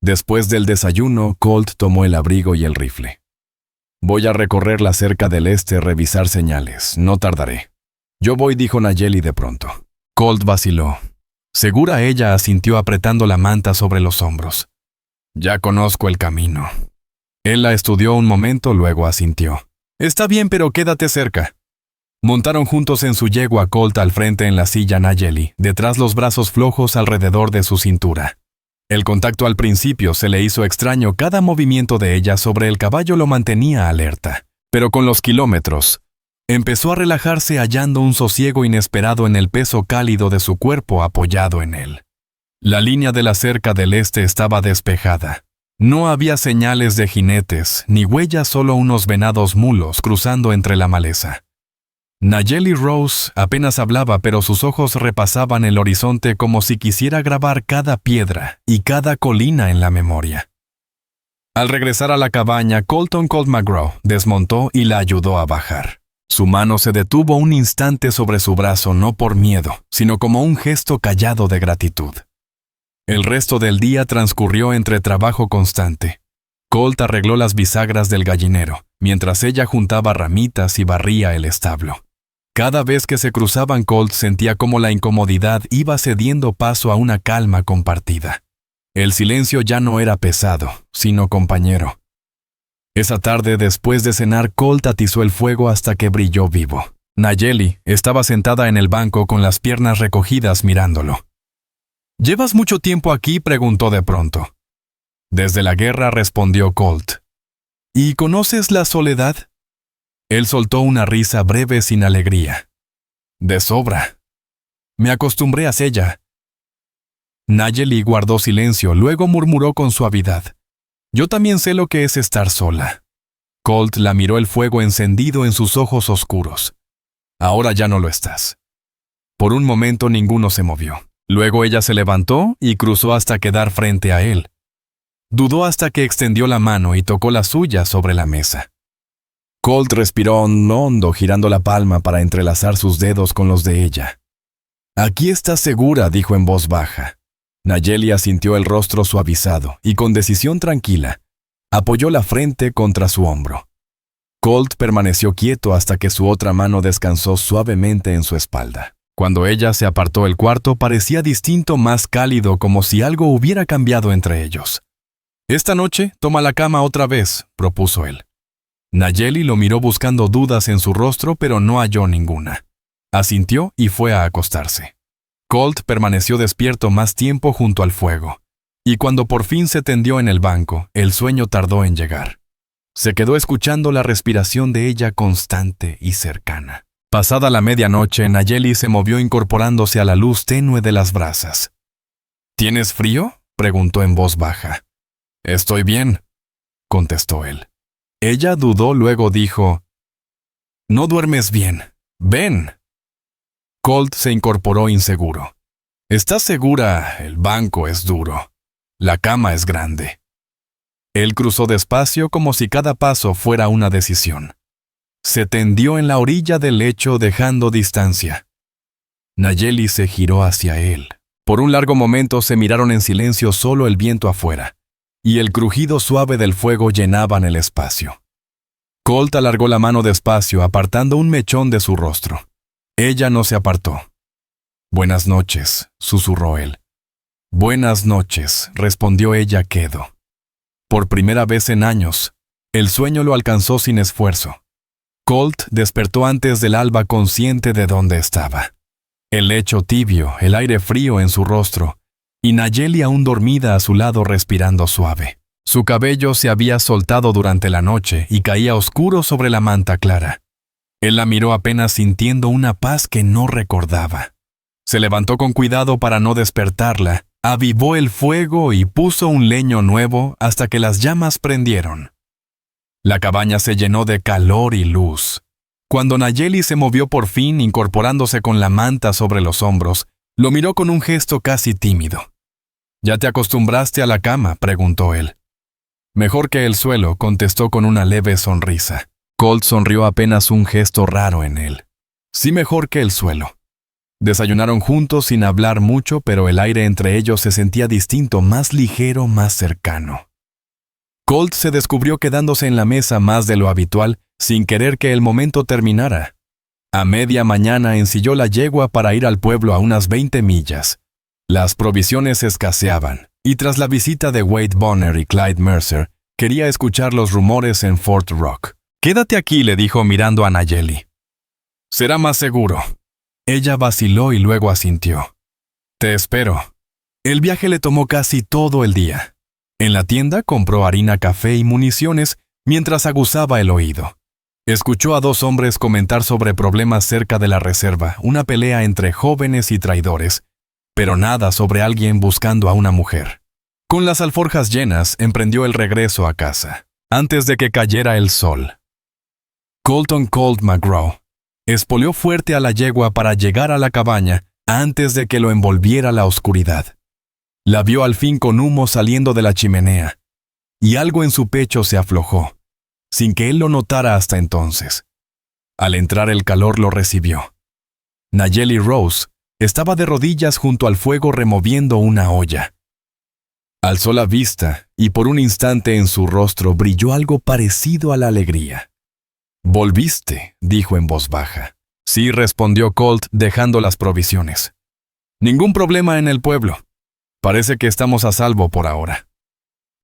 Después del desayuno, Colt tomó el abrigo y el rifle. «Voy a recorrer la cerca del este, revisar señales. No tardaré». «Yo voy», dijo Nayeli de pronto. Colt vaciló. Segura, ella asintió apretando la manta sobre los hombros. «Ya conozco el camino». Él la estudió un momento, luego asintió. «Está bien, pero quédate cerca». Montaron juntos en su yegua, Colt al frente, en la silla, Nayeli, detrás, los brazos flojos alrededor de su cintura. El contacto al principio se le hizo extraño, cada movimiento de ella sobre el caballo lo mantenía alerta. Pero con los kilómetros, empezó a relajarse, hallando un sosiego inesperado en el peso cálido de su cuerpo apoyado en él. La línea de la cerca del este estaba despejada. No había señales de jinetes, ni huellas, solo unos venados mulos cruzando entre la maleza. Nayeli Rose apenas hablaba, pero sus ojos repasaban el horizonte como si quisiera grabar cada piedra y cada colina en la memoria. Al regresar a la cabaña, Colt McGraw desmontó y la ayudó a bajar. Su mano se detuvo un instante sobre su brazo, no por miedo, sino como un gesto callado de gratitud. El resto del día transcurrió entre trabajo constante. Colt arregló las bisagras del gallinero, mientras ella juntaba ramitas y barría el establo. Cada vez que se cruzaban, Colt sentía cómo la incomodidad iba cediendo paso a una calma compartida. El silencio ya no era pesado, sino compañero. Esa tarde, después de cenar, Colt atizó el fuego hasta que brilló vivo. Nayeli estaba sentada en el banco con las piernas recogidas mirándolo. «¿Llevas mucho tiempo aquí?», preguntó de pronto. «Desde la guerra», respondió Colt. «¿Y conoces la soledad?». Él soltó una risa breve sin alegría. «De sobra. Me acostumbré a ella». Nayeli guardó silencio, luego murmuró con suavidad. «Yo también sé lo que es estar sola». Colt la miró, el fuego encendido en sus ojos oscuros. «Ahora ya no lo estás». Por un momento ninguno se movió. Luego ella se levantó y cruzó hasta quedar frente a él. Dudó hasta que extendió la mano y tocó la suya sobre la mesa. Colt respiró hondo, girando la palma para entrelazar sus dedos con los de ella. «Aquí estás segura», dijo en voz baja. Nayeli asintió, el rostro suavizado, y con decisión tranquila, apoyó la frente contra su hombro. Colt permaneció quieto hasta que su otra mano descansó suavemente en su espalda. Cuando ella se apartó, el cuarto parecía distinto, más cálido, como si algo hubiera cambiado entre ellos. «Esta noche toma la cama otra vez», propuso él. Nayeli lo miró buscando dudas en su rostro, pero no halló ninguna. Asintió y fue a acostarse. Colt permaneció despierto más tiempo junto al fuego, y cuando por fin se tendió en el banco, el sueño tardó en llegar. Se quedó escuchando la respiración de ella constante y cercana. Pasada la medianoche, Nayeli se movió incorporándose a la luz tenue de las brasas. «¿Tienes frío?», preguntó en voz baja. «Estoy bien». contestó él. Ella dudó, luego dijo, «No duermes bien. Ven». Colt se incorporó inseguro. «¿Estás segura? El banco es duro. La cama es grande». Él cruzó despacio como si cada paso fuera una decisión. Se tendió en la orilla del lecho dejando distancia. Nayeli se giró hacia él. Por un largo momento se miraron en silencio, solo el viento afuera, y el crujido suave del fuego llenaban el espacio. Colt alargó la mano despacio, apartando un mechón de su rostro. Ella no se apartó. «Buenas noches», susurró él. «Buenas noches», respondió ella quedo. Por primera vez en años, el sueño lo alcanzó sin esfuerzo. Colt despertó antes del alba, consciente de dónde estaba. El lecho tibio, el aire frío en su rostro, y Nayeli aún dormida a su lado respirando suave. Su cabello se había soltado durante la noche y caía oscuro sobre la manta clara. Él la miró apenas sintiendo una paz que no recordaba. Se levantó con cuidado para no despertarla, avivó el fuego y puso un leño nuevo hasta que las llamas prendieron. La cabaña se llenó de calor y luz. Cuando Nayeli se movió por fin, incorporándose con la manta sobre los hombros, lo miró con un gesto casi tímido. «¿Ya te acostumbraste a la cama?», preguntó él. «Mejor que el suelo», contestó con una leve sonrisa. Colt sonrió, apenas un gesto raro en él. «Sí, mejor que el suelo». Desayunaron juntos sin hablar mucho, pero el aire entre ellos se sentía distinto, más ligero, más cercano. Colt se descubrió quedándose en la mesa más de lo habitual, sin querer que el momento terminara. A media mañana ensilló la yegua para ir al pueblo a unas 20 millas. Las provisiones escaseaban, y tras la visita de Wade Bonner y Clyde Mercer, quería escuchar los rumores en Fort Rock. «Quédate aquí», le dijo mirando a Nayeli. «Será más seguro». Ella vaciló y luego asintió. «Te espero». El viaje le tomó casi todo el día. En la tienda compró harina, café y municiones mientras aguzaba el oído. Escuchó a 2 hombres comentar sobre problemas cerca de la reserva, una pelea entre jóvenes y traidores, pero nada sobre alguien buscando a una mujer. Con las alforjas llenas, emprendió el regreso a casa, antes de que cayera el sol. Colton Colt McGraw espoleó fuerte a la yegua para llegar a la cabaña antes de que lo envolviera la oscuridad. La vio al fin con humo saliendo de la chimenea, y algo en su pecho se aflojó, sin que él lo notara hasta entonces. Al entrar el calor lo recibió. Nayeli Rose estaba de rodillas junto al fuego removiendo una olla. Alzó la vista y por un instante en su rostro brilló algo parecido a la alegría. «¿Volviste?», dijo en voz baja. «Sí», respondió Colt, dejando las provisiones. «Ningún problema en el pueblo. Parece que estamos a salvo por ahora».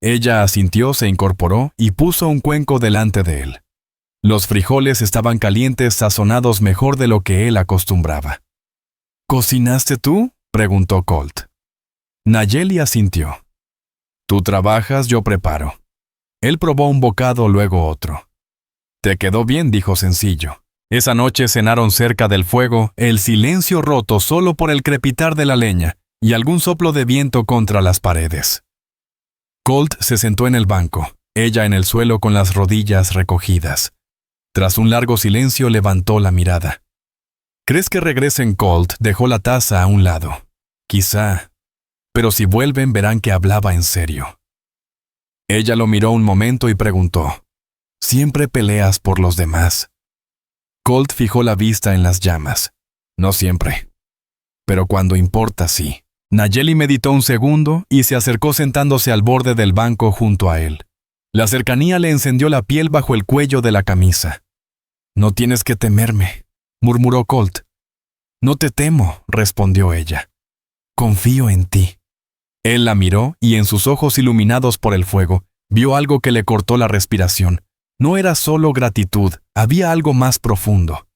Ella asintió, se incorporó y puso un cuenco delante de él. Los frijoles estaban calientes, sazonados mejor de lo que él acostumbraba. «¿Cocinaste tú?», preguntó Colt. Nayeli asintió. «Tú trabajas, yo preparo». Él probó un bocado, luego otro. «Te quedó bien», dijo sencillo. Esa noche cenaron cerca del fuego, el silencio roto solo por el crepitar de la leña y algún soplo de viento contra las paredes. Colt se sentó en el banco, ella en el suelo con las rodillas recogidas. Tras un largo silencio levantó la mirada. «¿Crees que regresen?». Colt dejó la taza a un lado. «Quizá. Pero si vuelven verán que hablaba en serio». Ella lo miró un momento y preguntó, «¿Siempre peleas por los demás?». Colt fijó la vista en las llamas. «No siempre. Pero cuando importa, sí». Nayeli meditó un segundo y se acercó sentándose al borde del banco junto a él. La cercanía le encendió la piel bajo el cuello de la camisa. «No tienes que temerme», murmuró Colt. «No te temo», respondió ella. «Confío en ti». Él la miró y en sus ojos iluminados por el fuego, vio algo que le cortó la respiración. No era solo gratitud, había algo más profundo.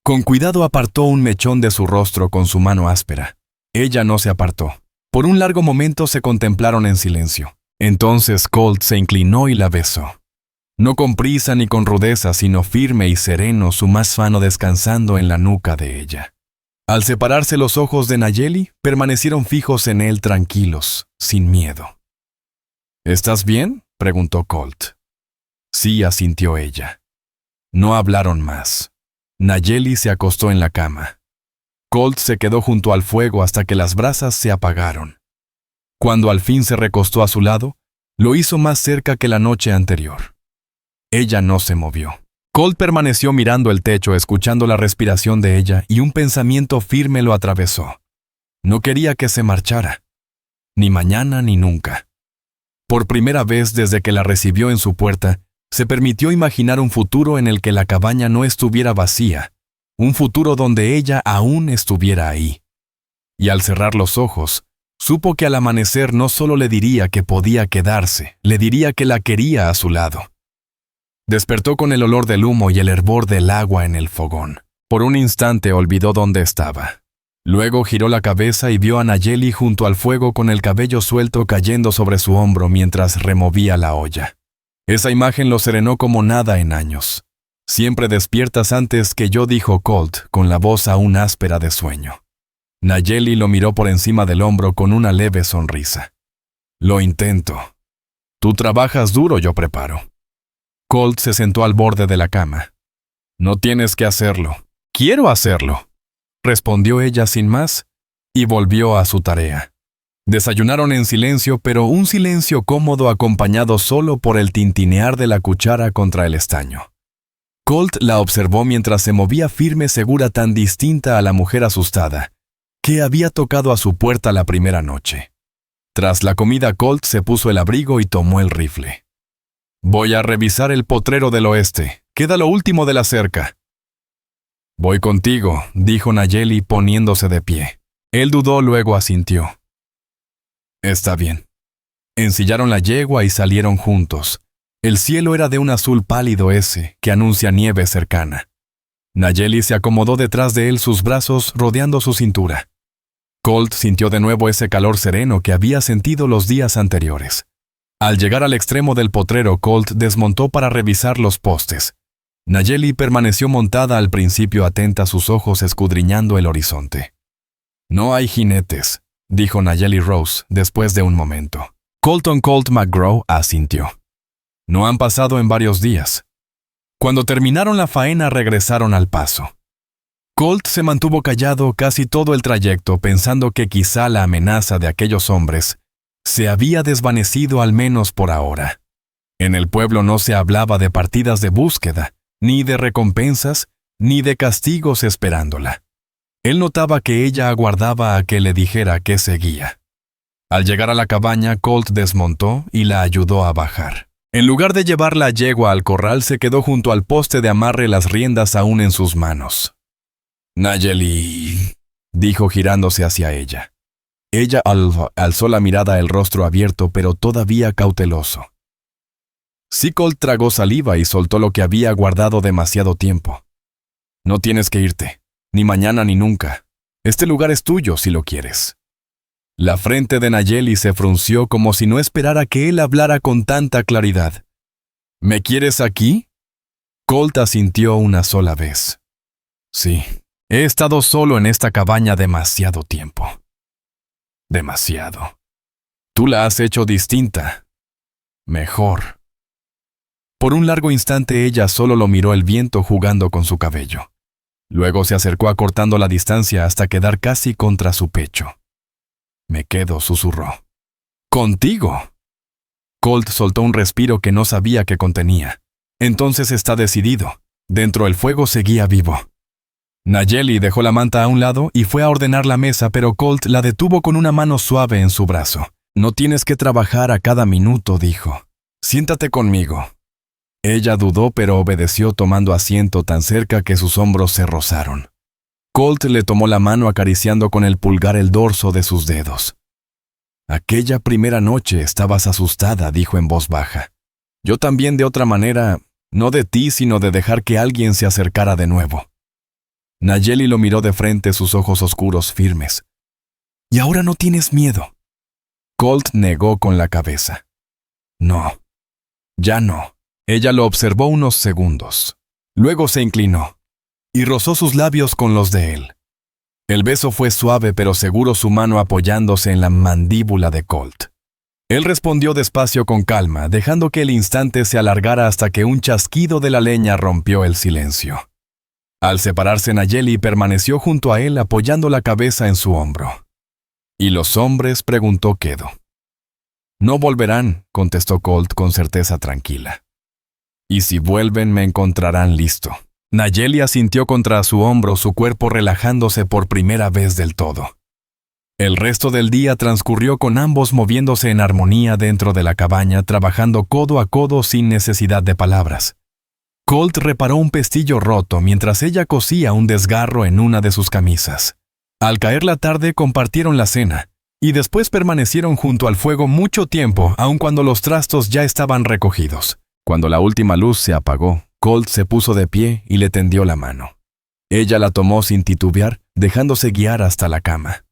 Con cuidado apartó un mechón de su rostro con su mano áspera. Ella no se apartó. Por un largo momento se contemplaron en silencio. Entonces Colt se inclinó y la besó. No con prisa ni con rudeza, sino firme y sereno, su más mano descansando en la nuca de ella. Al separarse los ojos de Nayeli, permanecieron fijos en él tranquilos, sin miedo. «¿Estás bien?», preguntó Colt. Sí, asintió ella. No hablaron más. Nayeli se acostó en la cama. Colt se quedó junto al fuego hasta que las brasas se apagaron. Cuando al fin se recostó a su lado, lo hizo más cerca que la noche anterior. Ella no se movió. Colt permaneció mirando el techo, escuchando la respiración de ella, y un pensamiento firme lo atravesó. No quería que se marchara. Ni mañana ni nunca. Por primera vez desde que la recibió en su puerta, se permitió imaginar un futuro en el que la cabaña no estuviera vacía, un futuro donde ella aún estuviera ahí. Y al cerrar los ojos, supo que al amanecer no solo le diría que podía quedarse, le diría que la quería a su lado. Despertó con el olor del humo y el hervor del agua en el fogón. Por un instante olvidó dónde estaba. Luego giró la cabeza y vio a Nayeli junto al fuego con el cabello suelto cayendo sobre su hombro mientras removía la olla. Esa imagen lo serenó como nada en años. Siempre despiertas antes que yo, dijo Colt, con la voz aún áspera de sueño. Nayeli lo miró por encima del hombro con una leve sonrisa. Lo intento. Tú trabajas duro, yo preparo. Colt se sentó al borde de la cama. No tienes que hacerlo. Quiero hacerlo, respondió ella sin más, y volvió a su tarea. Desayunaron en silencio, pero un silencio cómodo acompañado solo por el tintinear de la cuchara contra el estaño. Colt la observó mientras se movía firme, segura, tan distinta a la mujer asustada, que había tocado a su puerta la primera noche. Tras la comida, Colt se puso el abrigo y tomó el rifle. Voy a revisar el potrero del oeste. Queda lo último de la cerca. Voy contigo, dijo Nayeli poniéndose de pie. Él dudó, luego asintió. Está bien. Ensillaron la yegua y salieron juntos. El cielo era de un azul pálido ese, que anuncia nieve cercana. Nayeli se acomodó detrás de él, sus brazos rodeando su cintura. Colt sintió de nuevo ese calor sereno que había sentido los días anteriores. Al llegar al extremo del potrero, Colt desmontó para revisar los postes. Nayeli permaneció montada al principio, atenta, sus ojos escudriñando el horizonte. No hay jinetes, dijo Nayeli Rose después de un momento. Colt McGraw asintió. No han pasado en varios días. Cuando terminaron la faena, regresaron al paso. Colt se mantuvo callado casi todo el trayecto, pensando que quizá la amenaza de aquellos hombres se había desvanecido, al menos por ahora. En el pueblo no se hablaba de partidas de búsqueda, ni de recompensas, ni de castigos esperándola. Él notaba que ella aguardaba a que le dijera qué seguía. Al llegar a la cabaña, Colt desmontó y la ayudó a bajar. En lugar de llevar la yegua al corral, se quedó junto al poste de amarre, las riendas aún en sus manos. Nayeli, dijo girándose hacia ella. Ella alzó la mirada, el rostro abierto, pero todavía cauteloso. Sí, Colt tragó saliva y soltó lo que había guardado demasiado tiempo. No tienes que irte, ni mañana ni nunca. Este lugar es tuyo si lo quieres. La frente de Nayeli se frunció como si no esperara que él hablara con tanta claridad. ¿Me quieres aquí? Colt asintió una sola vez. Sí, he estado solo en esta cabaña demasiado tiempo. Demasiado. Tú la has hecho distinta. Mejor. Por un largo instante ella solo lo miró, el viento jugando con su cabello. Luego se acercó acortando la distancia hasta quedar casi contra su pecho. Me quedo, susurró. ¿Contigo? Colt soltó un respiro que no sabía que contenía. Entonces está decidido. Dentro el fuego seguía vivo. Nayeli dejó la manta a un lado y fue a ordenar la mesa, pero Colt la detuvo con una mano suave en su brazo. No tienes que trabajar a cada minuto, dijo. Siéntate conmigo. Ella dudó, pero obedeció, tomando asiento tan cerca que sus hombros se rozaron. Colt le tomó la mano, acariciando con el pulgar el dorso de sus dedos. Aquella primera noche estabas asustada, dijo en voz baja. Yo también, de otra manera, no de ti, sino de dejar que alguien se acercara de nuevo. Nayeli lo miró de frente, sus ojos oscuros firmes. ¿Y ahora no tienes miedo? Colt negó con la cabeza. No, ya no. Ella lo observó unos segundos. Luego se inclinó y rozó sus labios con los de él. El beso fue suave pero seguro, su mano apoyándose en la mandíbula de Colt. Él respondió despacio con calma, dejando que el instante se alargara hasta que un chasquido de la leña rompió el silencio. Al separarse, Nayeli permaneció junto a él apoyando la cabeza en su hombro. ¿Y los hombres?, preguntó Kedo. No volverán, contestó Colt con certeza tranquila. Y si vuelven me encontrarán listo. Nayeli asintió contra su hombro, su cuerpo relajándose por primera vez del todo. El resto del día transcurrió con ambos moviéndose en armonía dentro de la cabaña, trabajando codo a codo sin necesidad de palabras. Colt reparó un pestillo roto mientras ella cosía un desgarro en una de sus camisas. Al caer la tarde compartieron la cena, y después permanecieron junto al fuego mucho tiempo, aun cuando los trastos ya estaban recogidos. Cuando la última luz se apagó, Colt se puso de pie y le tendió la mano. Ella la tomó sin titubear, dejándose guiar hasta la cama.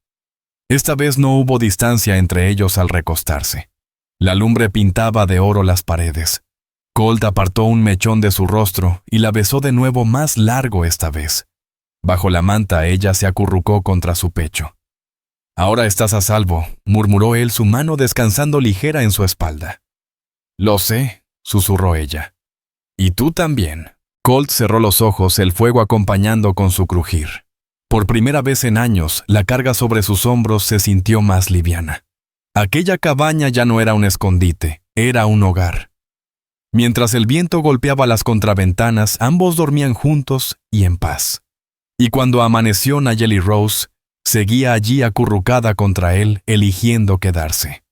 Esta vez no hubo distancia entre ellos al recostarse. La lumbre pintaba de oro las paredes. Colt apartó un mechón de su rostro y la besó de nuevo, más largo esta vez. Bajo la manta ella se acurrucó contra su pecho. «Ahora estás a salvo», murmuró él, su mano descansando ligera en su espalda. «Lo sé», susurró ella. «Y tú también». Colt cerró los ojos, el fuego acompañando con su crujir. Por primera vez en años, la carga sobre sus hombros se sintió más liviana. Aquella cabaña ya no era un escondite, era un hogar. Mientras el viento golpeaba las contraventanas, ambos dormían juntos y en paz. Y cuando amaneció, Nayeli Rose seguía allí acurrucada contra él, eligiendo quedarse.